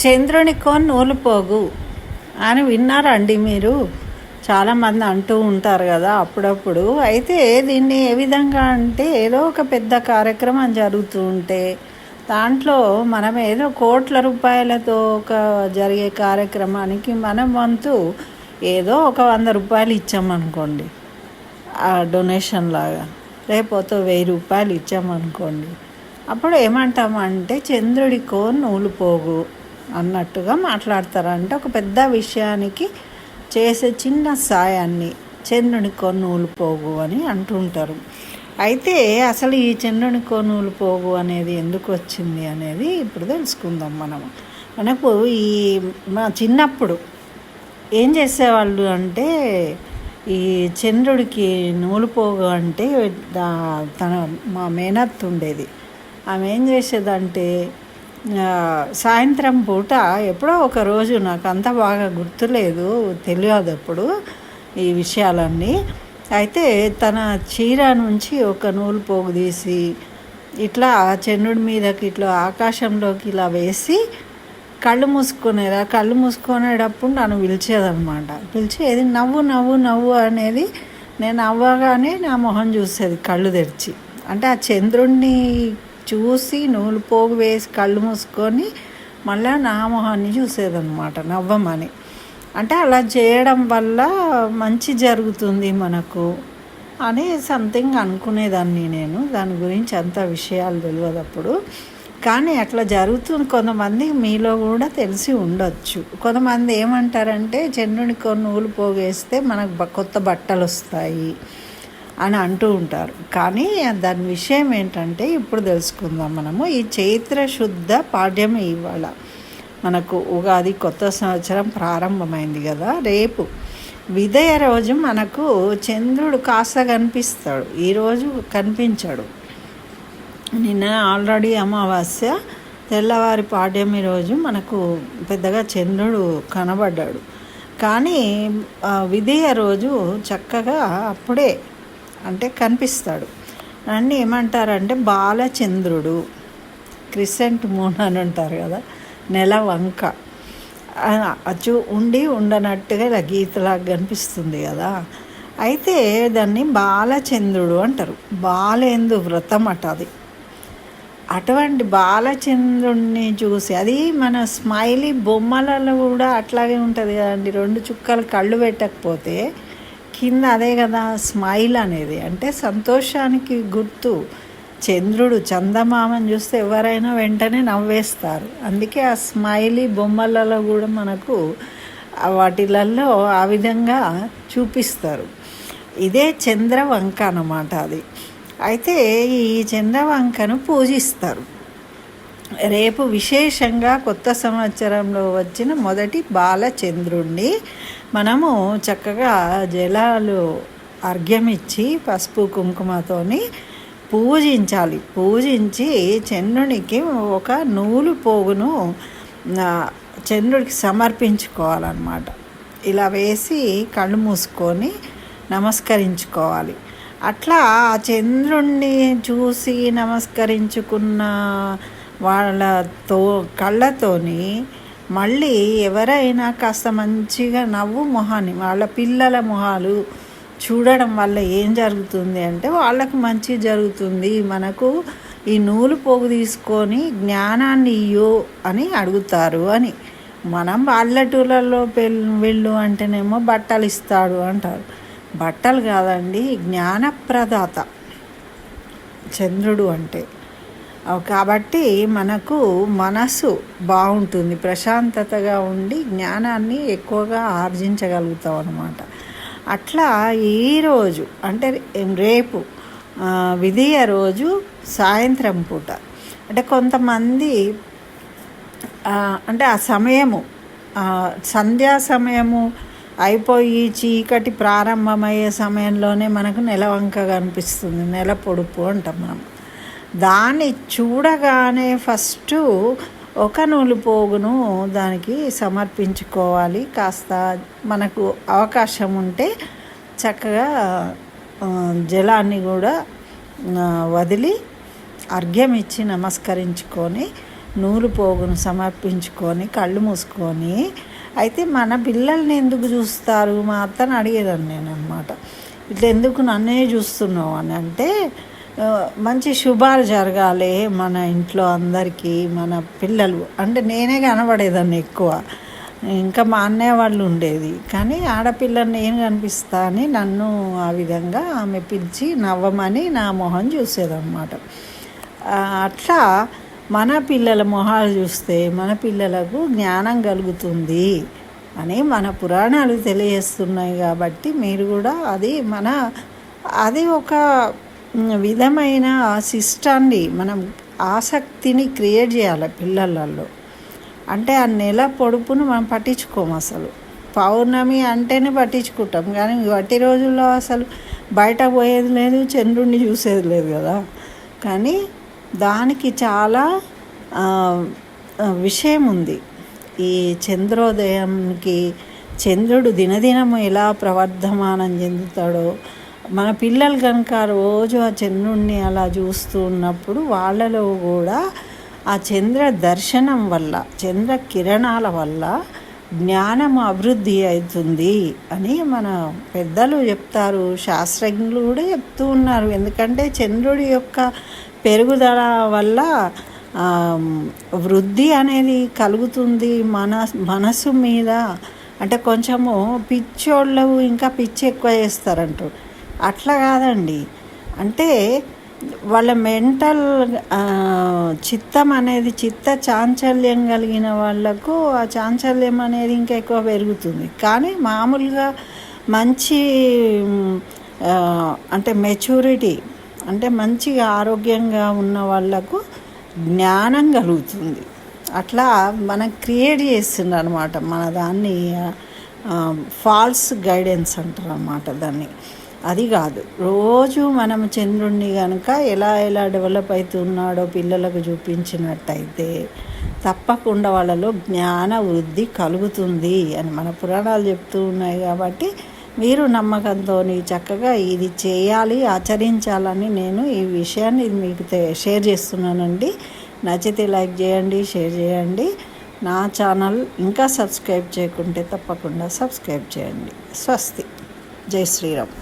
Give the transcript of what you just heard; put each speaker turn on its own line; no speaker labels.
చంద్రునికో నూలు పోగు అని విన్నారండి మీరు? చాలామంది అంటూ ఉంటారు కదా అప్పుడప్పుడు. అయితే దీన్ని ఏ విధంగా అంటే, ఏదో ఒక పెద్ద కార్యక్రమం జరుగుతూ ఉంటే దాంట్లో మనం ఏదో కోట్ల రూపాయలతో ఒక జరిగే కార్యక్రమానికి మనం వంతు ఏదో ఒక 100 రూపాయలు ఇచ్చామనుకోండి, ఆ డొనేషన్ లాగా, లేకపోతే 1000 రూపాయలు ఇచ్చామనుకోండి, అప్పుడు ఏమంటామంటే చంద్రుడికో నూలు పోగు అన్నట్టుగా మాట్లాడతారంటే ఒక పెద్ద విషయానికి చేసే చిన్న సాయాన్ని చంద్రునికో నూలు పోగు అని అంటుంటారు. అయితే అసలు ఈ చంద్రునికో నూలు పోగు అనేది ఎందుకు వచ్చింది అనేది ఇప్పుడు తెలుసుకుందాం. మనకు మా చిన్నప్పుడు ఏం చేసేవాళ్ళు అంటే, ఈ చంద్రుడికి నూలు పోగు అంటే మా మేనత్త ఉండేది. ఆమె ఏం చేసేదంటే, సాయంత్రం పూట ఎప్పుడో ఒక రోజు, నాకు అంత బాగా గుర్తులేదు, తెలియదు అప్పుడు ఈ విషయాలన్నీ. అయితే తన చీర నుంచి ఒక నూలు పోగు తీసి ఇట్లా చంద్రుడి మీదకి ఇట్లా ఆకాశంలోకి ఇలా వేసి కళ్ళు మూసుకునేటప్పుడు నన్ను పిలిచేదనమాట. పిలిచేది నవ్వు నవ్వు నవ్వు అనేది. నేను నవ్వగానే నా మొహం చూసేది కళ్ళు తెరిచి. అంటే ఆ చంద్రుడిని చూసి నూలు పోగు వేసి కళ్ళు మూసుకొని మళ్ళీ నా మొహాన్ని చూసేదన్నమాట నవ్వమని. అంటే అలా చేయడం వల్ల మంచి జరుగుతుంది మనకు అని సంథింగ్ అనుకునేదాన్ని నేను. దాని గురించి అంత విషయాలు తెలియదు అప్పుడు, కానీ అట్లా జరుగుతుంది. కొంతమంది మీలో కూడా తెలిసి ఉండొచ్చు. కొంతమంది ఏమంటారంటే, చంద్రునికో నూలు పోగేస్తే మనకు కొత్త బట్టలు వస్తాయి అని అంటూ ఉంటారు. కానీ దాని విషయం ఏంటంటే ఇప్పుడు తెలుసుకుందాం మనము. ఈ చైత్ర శుద్ధ పాడ్యమి ఇవాళ మనకు ఉగాది, కొత్త సంవత్సరం ప్రారంభమైంది కదా. రేపు విదయ రోజు మనకు చంద్రుడు కాస్త కనిపిస్తాడు, ఈరోజు కనిపించాడు. నిన్న ఆల్రెడీ అమావాస్య, తెల్లవారి పాడ్యమి రోజు మనకు పెద్దగా చంద్రుడు కనబడ్డాడు. కానీ విదయ రోజు చక్కగా అప్పుడే అంటే కనిపిస్తాడు. అన్నీ ఏమంటారంటే బాలచంద్రుడు, క్రిసెంట్ మూన్ అని అంటారు కదా, నెల వంక ఉండనట్టుగా ఇలా గీతలాగా కనిపిస్తుంది కదా. అయితే దాన్ని బాలచంద్రుడు అంటారు. బాలేందు వ్రతం అట అది. అటువంటి బాలచంద్రుడిని చూసి, అది మన స్మైలీ బొమ్మలలో కూడా అట్లాగే ఉంటుంది కదండి. 2 చుక్కలు కళ్ళు పెట్టకపోతే కింద అదే కదా స్మైల్ అనేది, అంటే సంతోషానికి గుర్తు. చంద్రుడు, చందమామని చూస్తే ఎవరైనా వెంటనే నవ్వేస్తారు. అందుకే ఆ స్మైలీ బొమ్మలలో కూడా మనకు వాటిలలో ఆ విధంగా చూపిస్తారు. ఇదే చంద్రవంక అన్నమాట అది. అయితే ఈ చంద్రవంకను పూజిస్తారు. రేపు విశేషంగా కొత్త సంవత్సరంలో వచ్చిన మొదటి బాలచంద్రుణ్ణి మనము చక్కగా జలాలు అర్ఘ్యమిచ్చి పసుపు కుంకుమతోని పూజించాలి. పూజించి చంద్రునికి ఒక నూలు పోగును చంద్రుడికి సమర్పించుకోవాలన్నమాట. ఇలా వేసి కళ్ళు మూసుకొని నమస్కరించుకోవాలి. అట్లా ఆ చంద్రుణ్ణి చూసి నమస్కరించుకున్న వాళ్ళతో కళ్ళతోని మళ్ళీ ఎవరైనా కాస్త మంచిగా నవ్వు మొహాన్ని, వాళ్ళ పిల్లల మొహాలు చూడడం వల్ల ఏం జరుగుతుంది అంటే వాళ్ళకు మంచి జరుగుతుంది. మనకు ఈ నూలు పోగు తీసుకొని జ్ఞానాన్ని ఇయ్యో అని అడుగుతారు అని. మనం పల్లెటూళ్ళలో వెళ్ళు అంటేనేమో బట్టలు ఇస్తాడు అంటారు. బట్టలు కాదండి, జ్ఞానప్రదాత చంద్రుడు అంటే. కాబట్టి మనకు మనసు బాగుంటుంది, ప్రశాంతతగా ఉండి జ్ఞానాన్ని ఎక్కువగా ఆర్జించగలుగుతాం అన్నమాట. అట్లా ఈరోజు అంటే రేపు విధియ రోజు సాయంత్రం పూట, అంటే కొంతమంది అంటే ఆ సమయము సంధ్యా సమయము అయిపోయి చీకటి ప్రారంభమయ్యే సమయంలోనే మనకు నెలవంక కనిపిస్తుంది. నెల పొడుపు అంటాం మనం. దాన్ని చూడగానే ఫస్ట్ ఒక నూలు పోగును దానికి సమర్పించుకోవాలి. కాస్త మనకు అవకాశం ఉంటే చక్కగా జలాన్ని కూడా వదిలి అర్ఘ్యం ఇచ్చి నమస్కరించుకొని నూలు పోగును సమర్పించుకొని కళ్ళు మూసుకొని, అయితే మన పిల్లల్ని ఎందుకు చూస్తారు, మా అత్తని అడిగేదాన్ని నేను అనమాట. ఇట్లా ఎందుకు నన్నే చూస్తున్నావు అని అంటే, మంచి శుభాలు జరగాలి మన ఇంట్లో అందరికీ, మన పిల్లలు అంటే నేనే కనబడేదాన్ని ఎక్కువ, ఇంకా మా అన్నయ్య వాళ్ళు ఉండేది, కానీ ఆడపిల్లని నేను కనిపిస్తా అని నన్ను ఆ విధంగా ఆమె పిలిచి నవ్వమని నా మొహం చూసేదన్నమాట. అట్లా మన పిల్లల మొహాలు చూస్తే మన పిల్లలకు జ్ఞానం కలుగుతుంది అని మన పురాణాలు తెలియజేస్తున్నాయి. కాబట్టి మీరు కూడా అది ఒక విధమైన సిస్టాన్ని మనం ఆసక్తిని క్రియేట్ చేయాలి పిల్లలలో. అంటే ఆ నెల పొడుపును మనం పట్టించుకోము, అసలు పౌర్ణమి అంటేనే పట్టించుకుంటాం, కానీ వాటి రోజుల్లో అసలు బయట పోయేది లేదు, చంద్రుడిని చూసేది లేదు కదా. కానీ దానికి చాలా విషయం ఉంది. ఈ చంద్రోదయంకి చంద్రుడు దినదినము ఎలా ప్రవర్ధమానం చెందుతాడో, మన పిల్లలు కనుక రోజు ఆ చంద్రుడిని అలా చూస్తూ ఉన్నప్పుడు వాళ్ళలో కూడా ఆ చంద్ర దర్శనం వల్ల, చంద్ర కిరణాల వల్ల జ్ఞానం అభివృద్ధి అవుతుంది అని మన పెద్దలు చెప్తారు, శాస్త్రజ్ఞులు కూడా చెప్తూ ఉన్నారు. ఎందుకంటే చంద్రుడి యొక్క పెరుగుదల వల్ల వృద్ధి అనేది కలుగుతుంది మనసు మీద. అంటే కొంచెము పిచ్చోళ్ళు ఇంకా పిచ్చి ఎక్కువ చేస్తారంటారు, అట్లా కాదండి. అంటే వాళ్ళ మెంటల్ చిత్తం అనేది, చిత్త చాంచల్యం కలిగిన వాళ్ళకు ఆ చాంచల్యం అనేది ఇంకా ఎక్కువ పెరుగుతుంది. కానీ మామూలుగా మంచి అంటే మెచ్యూరిటీ, అంటే మంచిగా ఆరోగ్యంగా ఉన్న వాళ్ళకు జ్ఞానం కలుగుతుంది. అట్లా మనం క్రియేట్ చేస్తుండ్రు అనమాట మన దాన్ని. ఫాల్స్ గైడెన్స్ అంటారు అన్నమాట దాన్ని. అది కాదు, రోజు మనం చంద్రుడిని కనుక ఎలా డెవలప్ అవుతున్నాడో పిల్లలకు చూపించినట్టయితే తప్పకుండా వాళ్ళలో జ్ఞాన వృద్ధి కలుగుతుంది అని మన పురాణాలు చెప్తూ ఉన్నాయి. కాబట్టి మీరు నమ్మకంతో చక్కగా ఇది చేయాలి, ఆచరించాలని నేను ఈ విషయాన్ని మీకు షేర్ చేస్తున్నానండి. నచ్చితే లైక్ చేయండి, షేర్ చేయండి. నా ఛానల్ ఇంకా సబ్స్క్రైబ్ చేయకుంటే తప్పకుండా సబ్స్క్రైబ్ చేయండి. స్వస్తి. జై శ్రీరామ్.